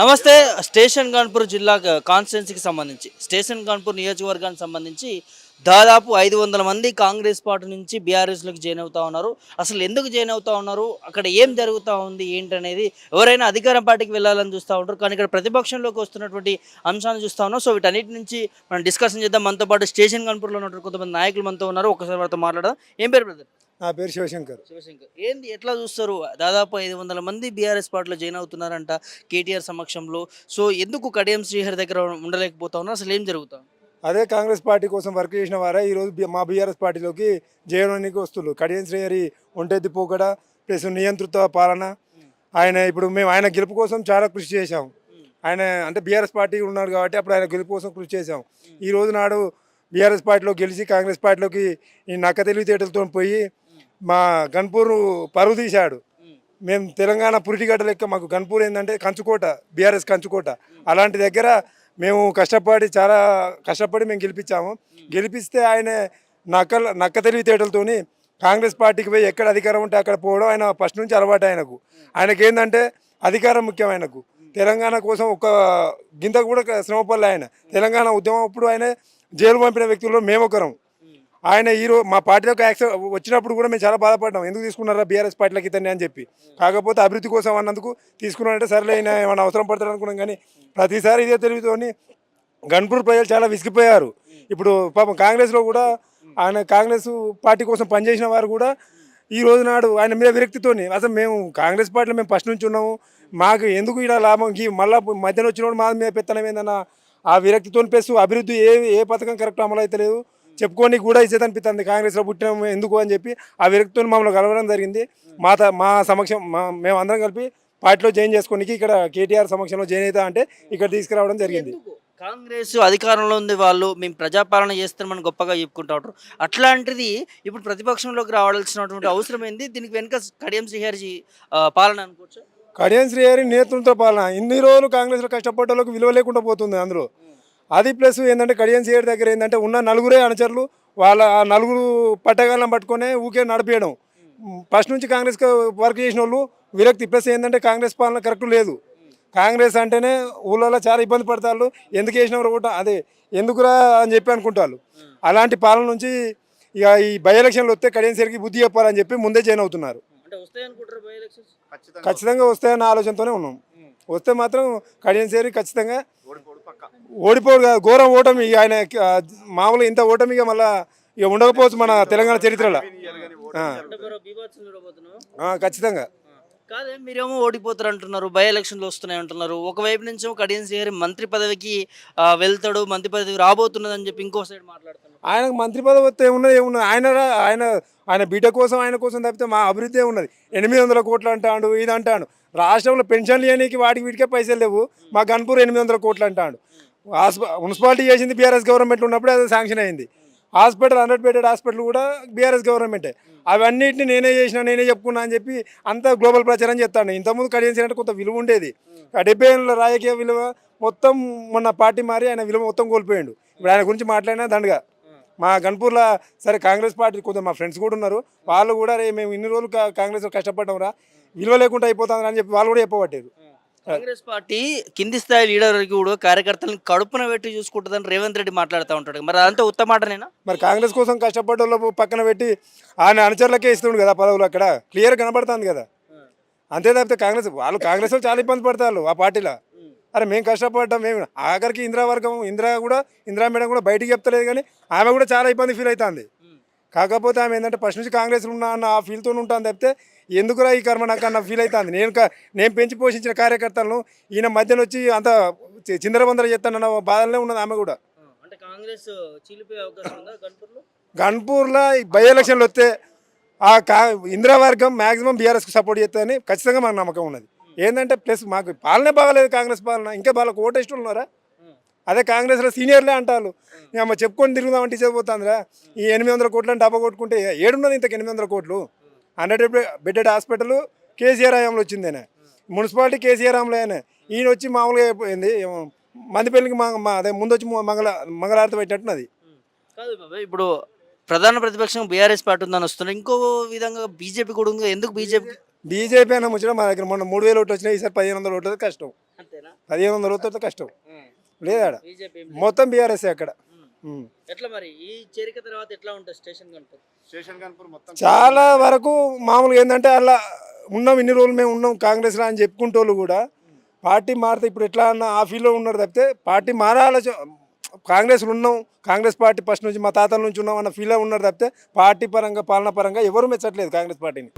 నమస్తే. స్టేషన్ కాన్పూర్ జిల్లా కాన్స్టిట్యున్సీకి సంబంధించి స్టేషన్ కాన్పూర్ నియోజకవర్గానికి సంబంధించి దాదాపు 500 మంది కాంగ్రెస్ పార్టీ నుంచి బీఆర్ఎస్లోకి జాయిన్ అవుతా ఉన్నారు. అసలు ఎందుకు జాయిన్ అవుతా ఉన్నారు? అక్కడ ఏం జరుగుతూ ఉంది ఏంటనేది ఎవరైనా అధికార పార్టీకి వెళ్ళాలని చూస్తూ ఉంటారు. కానీ ఇక్కడ ప్రతిపక్షంలోకి వస్తున్నటువంటి అంశాన్ని చూస్తూ ఉన్నాం. సో వీటన్నిటి నుంచి మనం డిస్కషన్ చేద్దాం. మనతో పాటు స్టేషన్ కాన్పూర్లో ఉన్నటువంటి కొంతమంది నాయకులు మనతో ఉన్నారు. ఒకసారి వారితో మాట్లాడదాం. ఏం పేరు బ్రదర్? నా పేరు శివశంకర్. శివశంకర్. ఏంది ఎట్లా చూస్తారు? దాదాపు 500 మంది బీఆర్ఎస్ పార్టీలో జాయిన్ అవుతున్నారంట కేటీఆర్ సమక్షంలో. సో ఎందుకు కడియం శ్రీహరి దగ్గర ఉండలేకపోతా ఉన్నారు? అసలు ఏం జరుగుతా ఉంది? అదే కాంగ్రెస్ పార్టీ కోసం వర్క్ చేసిన వారే ఈరోజు మా బీఆర్ఎస్ పార్టీలోకి జయడానికి వస్తున్నారు. కడియం శ్రీహరి ఒంటెద్ది పోకడ ప్లస్ నియంత్రిత పాలన. ఆయన ఇప్పుడు మేము ఆయన గెలుపు కోసం చాలా కృషి చేశాం. ఆయన అంటే బీఆర్ఎస్ పార్టీ ఉన్నారు కాబట్టి అప్పుడు ఆయన గెలుపు కోసం కృషి చేశాం. ఈ రోజు నాడు బీఆర్ఎస్ పార్టీలో గెలిచి కాంగ్రెస్ పార్టీలోకి ఈ నక్క తెలివితేటలతో పోయి మా గన్పూర్ పరువు తీశాడు. మేము తెలంగాణ పురిటిగడ్డ లెక్క మాకు గన్పూర్ ఏంటంటే కంచుకోట, బీఆర్ఎస్ కంచుకోట. అలాంటి దగ్గర మేము చాలా కష్టపడి మేము గెలిపించాము. గెలిపిస్తే ఆయన నక్క తెలివితేటలతోని కాంగ్రెస్ పార్టీకి పోయి ఎక్కడ అధికారం ఉంటే అక్కడ పోవడం ఆయన ఫస్ట్ నుంచి అలవాటు. ఆయనకు ఏంటంటే అధికారం ముఖ్యం. ఆయనకు తెలంగాణ కోసం ఒక గింత కూడా శ్రమపడలే. ఆయన తెలంగాణ ఉద్యమం అప్పుడు ఆయన జైలు పంపిన వ్యక్తుల్లో మేమొకరం. ఆయన ఈరోజు మా పార్టీలోకి వచ్చినప్పుడు కూడా మేము చాలా బాధపడ్డాం. ఎందుకు తీసుకున్నారా బీఆర్ఎస్ పార్టీలోకి ఇతన్ని అని చెప్పి. కాకపోతే అభివృద్ధి కోసం అన్నందుకు తీసుకున్నారంటే సరేలే ఆయన ఏమైనా అవసరం పడతాడు అనుకున్నాం. కానీ ప్రతిసారి ఇదే తెలివితోని గన్పూర్ ప్రజలు చాలా విసిగిపోయారు. ఇప్పుడు పాపం కాంగ్రెస్లో కూడా ఆయన కాంగ్రెస్ పార్టీ కోసం పనిచేసిన వారు కూడా ఈ రోజు నాడు ఆయన మీద విరక్తితోని అసలు మేము కాంగ్రెస్ పార్టీలో మేము ఫస్ట్ నుంచి ఉన్నాము, మాకు ఎందుకు ఇలా లాభం మళ్ళీ మధ్యన వచ్చిన మా మీద పెత్తనం ఏందన్న ఆ విరక్తితో ప్లస్ అభివృద్ధి ఏ పథకం కరెక్ట్ అమలు అయితే లేదు చెప్పుకొని కూడా ఇచ్చేది అనిపిస్తుంది. కాంగ్రెస్లో పుట్టినాం ఎందుకు అని చెప్పి ఆ విరక్తితో మమ్మల్ని కలవడం జరిగింది. మా సమక్షం మేము అందరం కలిపి పార్టీలో జాయిన్ చేసుకోనికి ఇక్కడ కేటీఆర్ సమక్షంలో జాయిన్ అవుతా అంటే ఇక్కడ తీసుకురావడం జరిగింది. కాంగ్రెస్ అధికారంలో ఉంది, వాళ్ళు మేము ప్రజాపాలన చేస్తామని గొప్పగా చెప్పుకుంటా ఉంటారు. అట్లాంటిది ఇప్పుడు ప్రతిపక్షంలోకి రావాల్సినటువంటి అవసరం ఏంది? దీనికి వెనుక కడియం శ్రీహరి పాలన అనుకోవచ్చు. కడియం శ్రీహరి నేతృత్వ పాలన ఇన్ని రోజులు కాంగ్రెస్లో కష్టపడ్డ వాళ్ళకి విలువ లేకుండా పోతుంది అందులో. అది ప్లస్ ఏంటంటే కడియం శ్రీహరి దగ్గర ఏంటంటే ఉన్న నలుగురే అనుచరులు, వాళ్ళ ఆ నలుగురు పట్టగాలను పట్టుకొని ఊకే నడిపేయడం. ఫస్ట్ నుంచి కాంగ్రెస్కి వర్క్ చేసిన వాళ్ళు విరక్తి ప్లస్ ఏంటంటే కాంగ్రెస్ పాలన కరెక్ట్ లేదు. కాంగ్రెస్ అంటేనే ఊళ్ళలో చాలా ఇబ్బంది పడతారు. ఎందుకు వేసినవారు కూడా అదే ఎందుకురా అని చెప్పి అనుకుంటారు. అలాంటి పాలన నుంచి ఇక ఈ బై ఎలక్షన్లు వస్తే కడియం శ్రీహరికి బుద్ధి చెప్పాలని చెప్పి ముందే జాయిన్ అవుతున్నారు. ఖచ్చితంగా వస్తాయన్న ఆలోచనతోనే ఉన్నాం. వస్తే మాత్రం కడియం శ్రీహరి ఖచ్చితంగా ఓడిపోడు కాదు, ఘోరం ఓటమి. ఆయన మామూలుగా ఇంత ఓటమిగా మళ్ళీ ఇక ఉండకపోవచ్చు మన తెలంగాణ చరిత్రలో. ఖచ్చితంగా కాదే, మీరేమో ఓడిపోతారు అంటున్నారు, బై ఎలక్షన్లు వస్తున్నాయి అంటున్నారు. ఒకవైపు నుంచి కడియం శ్రీహరి మంత్రి పదవికి వెళ్తాడు, మంత్రి పదవి రాబోతున్నది అని చెప్పి ఇంకో సైడ్ మాట్లాడుతున్నారు. ఆయనకు మంత్రి పదవి వస్తే ఏమున్నది ఆయన ఆయన బిడ్డ కోసం ఆయన కోసం తప్పితే మా అభివృద్ధి ఉన్నది. 800 కోట్లు అంటాడు, ఇది అంటాడు. రాష్ట్రంలో పెన్షన్లు ఇవ్వడానికి వాటికి వీటికే పైసలు లేవు. మా గన్పూర్ 800 కోట్లు అంటాడు. మున్సిపాలిటీ చేసింది బీఆర్ఎస్ గవర్నమెంట్ ఉన్నప్పుడే అది శాంక్షన్ అయింది. హాస్పిటల్ 100 బెడెడ్ హాస్పిటల్ కూడా బీఆర్ఎస్ గవర్నమెంటే. అవన్నిటిని నేనే చేసిన నేనే చెప్పుకున్నా అని చెప్పి అంతా గ్లోబల్ ప్రచారం చేస్తాను. ఇంతకుముందు కడియం శ్రీహరి కొంత విలువ ఉండేది. 70 ఏళ్ళ రాజకీయ విలువ మొత్తం మొన్న పార్టీ మారి ఆయన విలువ మొత్తం కోల్పోయాడు. ఇప్పుడు ఆయన గురించి మాట్లాడినా దండగా. మా గన్పూర్లో సరే కాంగ్రెస్ పార్టీ కొంచెం మా ఫ్రెండ్స్ కూడా ఉన్నారు. వాళ్ళు కూడా మేము ఇన్ని రోజులు కాంగ్రెస్లో కష్టపడ్డాం రా, విలువ లేకుండా అయిపోతుంది అని చెప్పి వాళ్ళు కూడా చెప్పబట్టారు. కాంగ్రెస్ పార్టీ కింది స్థాయి లీడర్ కూడా కార్యకర్తలను కడుపున పెట్టి చూసుకుంటుందని రేవంత్ రెడ్డి మాట్లాడుతూ ఉంటాడు. మరి అదంతా ఉత్తమాటనేనా? మరి కాంగ్రెస్ కోసం కష్టపడ్డ వాళ్ళు పక్కన పెట్టి ఆయన అనుచరులకే ఇస్తుండు కదా పదవులు. అక్కడ క్లియర్ కనబడుతుంది కదా. అంతే తప్పితే వాళ్ళు కాంగ్రెస్ చాలా ఇబ్బంది పడతారు ఆ పార్టీలో. అరే మేము కష్టపడ్డాం, మేము ఆఖరికి ఇందిరా మేడం కూడా బయటికి చెప్తలేదు. కానీ ఆమె కూడా చాలా ఇబ్బంది ఫీల్ అవుతుంది. కాకపోతే ఆమె ఏంటంటే ఫస్ట్ నుంచి కాంగ్రెస్లో ఉన్నా అన్న ఆ ఫీల్తో ఉంటాను తప్పితే ఎందుకురా ఈ కర్మ నాకు అన్న ఫీల్ అవుతుంది. నేను పెంచి పోషించిన కార్యకర్తలను ఈయన మధ్యన వచ్చి అంత చిందరబందర చేస్తానన్న బాధలనే ఉన్నది ఆమె కూడా. గన్పూర్లో బై ఎలక్షన్లు వస్తే ఆ ఇందిరా వర్గం మ్యాక్సిమం బీఆర్ఎస్కి సపోర్ట్ చేస్తుందని ఖచ్చితంగా మాకు నమ్మకం ఉన్నది. ఏంటంటే ప్లస్ మాకు పాలనే బాగాలేదు కాంగ్రెస్ పాలన. ఇంకా వాళ్ళకు ఓటేస్టులు ఉన్నారా? అదే కాంగ్రెస్లో సీనియర్లే అంటారు. అమ్మ చెప్పుకొని తిరుగుదామంటే ఇచ్చేపోతుందిరా. ఈ 800 కోట్లు అంటే డబ్బా కొట్టుకుంటే ఏడున్నది ఇంతకు 800 కోట్లు. 100 బెడెడ్ హాస్పిటల్ కేసీఆర్ హయాంలో వచ్చిందేనే, మున్సిపాలిటీ కేసీఆర్ హయాంలో అయినా. ఈయన వచ్చి మామూలుగా అయిపోయింది. మందిపల్లికి అదే ముందు వచ్చి మంగళారతి పెట్టినట్టున్నది. కాదు బాబాయ్, ఇప్పుడు ప్రధాన ప్రతిపక్షం బీఆర్ఎస్ పార్టీ ఉందని వస్తున్నారు. ఇంకో విధంగా బీజేపీ కూడా ఉంది. ఎందుకు బీజేపీ? బీజేపీ అయినా ముచ్చట మా దగ్గర మొన్న 3000 ఓట్లు వచ్చినాయి, ఈసారి 1500 ఓట్లు కష్టం. అంతేనా 1500 ఓట్లు కష్టం లేదాడ, బీజేపీ మొత్తం బీఆర్ఎస్ అక్కడ. ఎట్లా మరి ఈ చేరిక తర్వాత ఎట్లా ఉంటుంది స్టేషన్ కాన్పూర్ చాలా వరకు మామూలుగా ఏంటంటే అలా ఉన్నాం, ఇన్ని రోజులు మేము ఉన్నాం కాంగ్రెస్లో అని చెప్పుకుంటోళ్ళు కూడా పార్టీ మారితే ఇప్పుడు ఎట్లా అన్న ఆ ఫీల్లో ఉన్నారు తప్పితే పార్టీ మారాల కాంగ్రెస్లో ఉన్నాం, కాంగ్రెస్ పార్టీ ఫస్ట్ నుంచి మా తాతల నుంచి ఉన్నాం అన్న ఫీల్లో ఉన్నారు తప్పితే పార్టీ పరంగా పాలన పరంగా ఎవరు మెచ్చట్లేదు కాంగ్రెస్ పార్టీని.